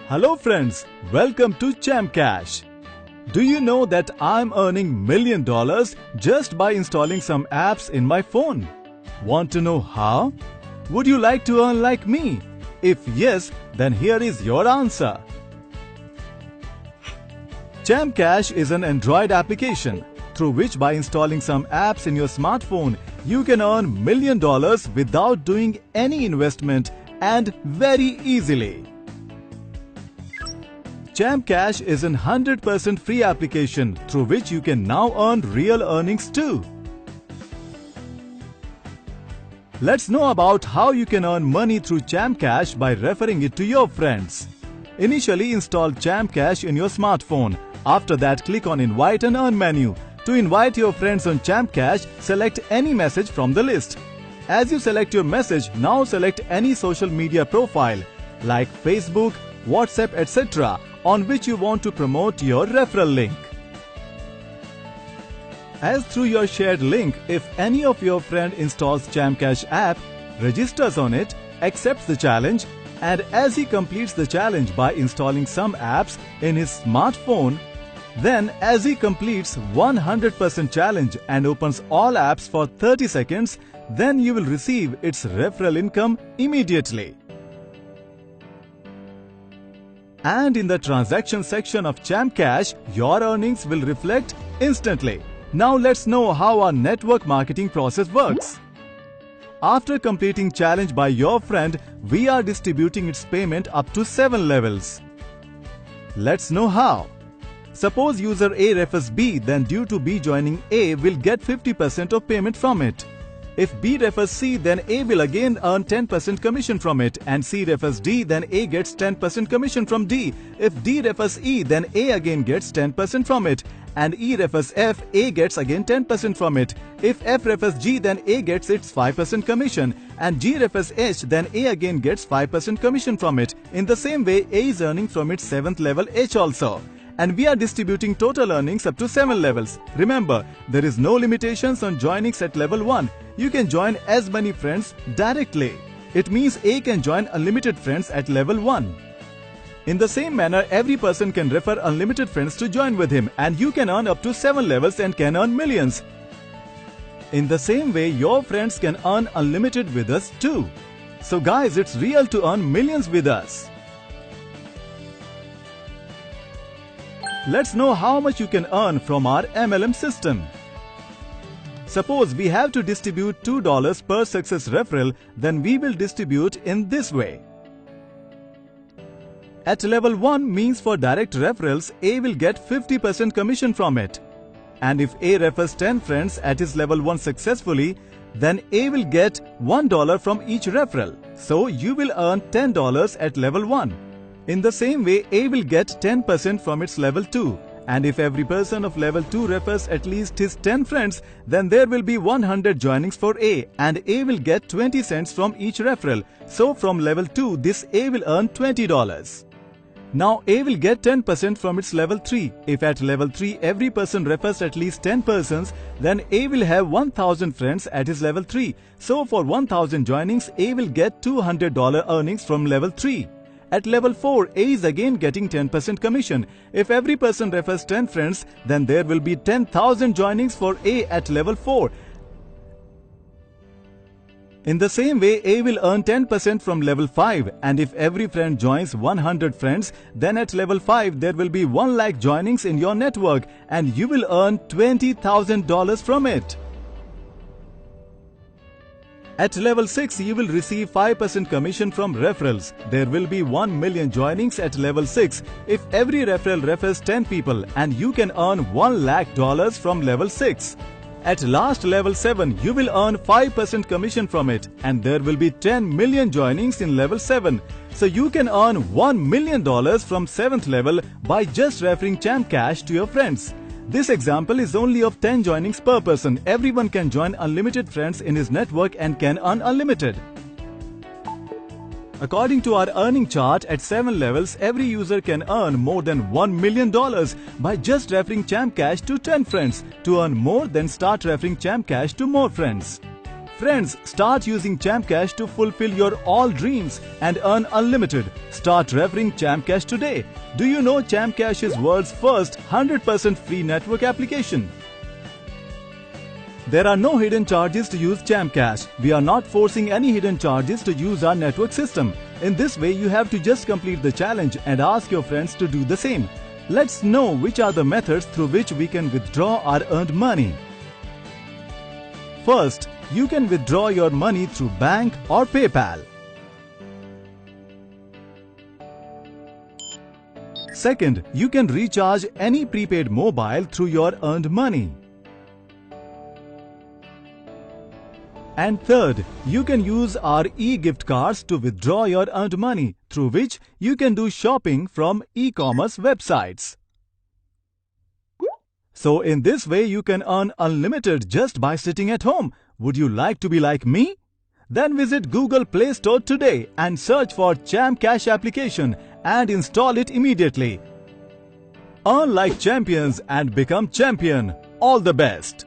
Hello friends, welcome to Chamcash. Do you know that I'm earning $1 million just by installing some apps in my phone? Want to know how? Would you like to earn like me? If yes, then here is your answer. Chamcash is an Android application through which by installing some apps in your smartphone, you can earn $1 million without doing any investment and very easily. Chamcash is a 100% free application through which you can now earn real earnings too. Let's know about how you can earn money through Chamcash by referring it to your friends. Initially install Chamcash in your smartphone. After that, click on Invite and Earn menu. To invite your friends on Chamcash, select any message from the list. As you select your message, now select any social media profile like Facebook, WhatsApp, etc. on which you want to promote your referral link. As through your shared link, if any of your friend installs Chamcash app, registers on it, accepts the challenge, and as he completes the challenge by installing some apps in his smartphone, then as he completes 100% challenge and opens all apps for 30 seconds, then you will receive its referral income immediately. And in the transaction section of Chamcash, your earnings will reflect instantly. Now let's know how our network marketing process works. After completing challenge by your friend, we are distributing its payment up to 7 levels. Let's know how. Suppose user A refers B, then due to B joining A will get 50% of payment from it. If B refers C, then A will again earn 10% commission from it, and C refers D, then A gets 10% commission from D. If D refers E, then A again gets 10% from it, and E refers F, A gets again 10% from it. If F refers G, then A gets its 5% commission, and G refers H, then A again gets 5% commission from it. In the same way, A is earning from its 7th level H also. And we are distributing total earnings up to 7 levels. Remember, there is no limitations on joinings at level 1. You can join as many friends directly. It means A can join unlimited friends at level 1. In the same manner, every person can refer unlimited friends to join with him, and you can earn up to 7 levels and can earn millions. In the same way, your friends can earn unlimited with us too. So guys, it's real to earn millions with us. Let's know how much you can earn from our MLM system. Suppose we have to distribute $2 per success referral, then we will distribute in this way. At level 1 means for direct referrals, A will get 50% commission from it. And if A refers 10 friends at his level 1 successfully, then A will get $1 from each referral. So you will earn $10 at level 1. In the same way, A will get 10% from its level 2. And if every person of level 2 refers at least his 10 friends, then there will be 100 joinings for A, and A will get 20 cents from each referral. So from level 2, this A will earn $20. Now A will get 10% from its level 3. If at level 3 every person refers at least 10 persons, then A will have 1000 friends at his level 3. So for 1000 joinings, A will get $200 earnings from level 3. At level 4, A is again getting 10% commission. If every person refers 10 friends, then there will be 10,000 joinings for A at level 4. In the same way, A will earn 10% from level 5, and if every friend joins 100 friends, then at level 5 there will be 1 lakh joinings in your network, and you will earn $20,000 from it. At level 6, you will receive 5% commission from referrals. There will be 1 million joinings at level 6 if every referral refers 10 people, and you can earn $1 lakh from level 6. At last level 7, you will earn 5% commission from it, and there will be 10 million joinings in level 7. So you can earn $1 million from 7th level by just referring Chamcash to your friends. This example is only of 10 joinings per person. Everyone can join unlimited friends in his network and can earn unlimited. According to our earning chart, at 7 levels, every user can earn more than $1 million by just referring Chamcash to 10 friends. To earn more, then start referring Chamcash to more friends. Friends, start using Champcash to fulfill your all dreams and earn unlimited. Start referring Champcash today. Do you know Champcash is world's first 100% free network application? There are no hidden charges to use Champcash. We are not forcing any hidden charges to use our network system. In this way, you have to just complete the challenge and ask your friends to do the same. Let's know which are the methods through which we can withdraw our earned money. First, you can withdraw your money through bank or PayPal. Second, you can recharge any prepaid mobile through your earned money. And third, you can use our e-gift cards to withdraw your earned money, through which you can do shopping from e-commerce websites. So in this way, you can earn unlimited just by sitting at home. Would you like to be like me? Then visit Google Play Store today and search for Champcash application and install it immediately. Earn like champions and become champion. All the best.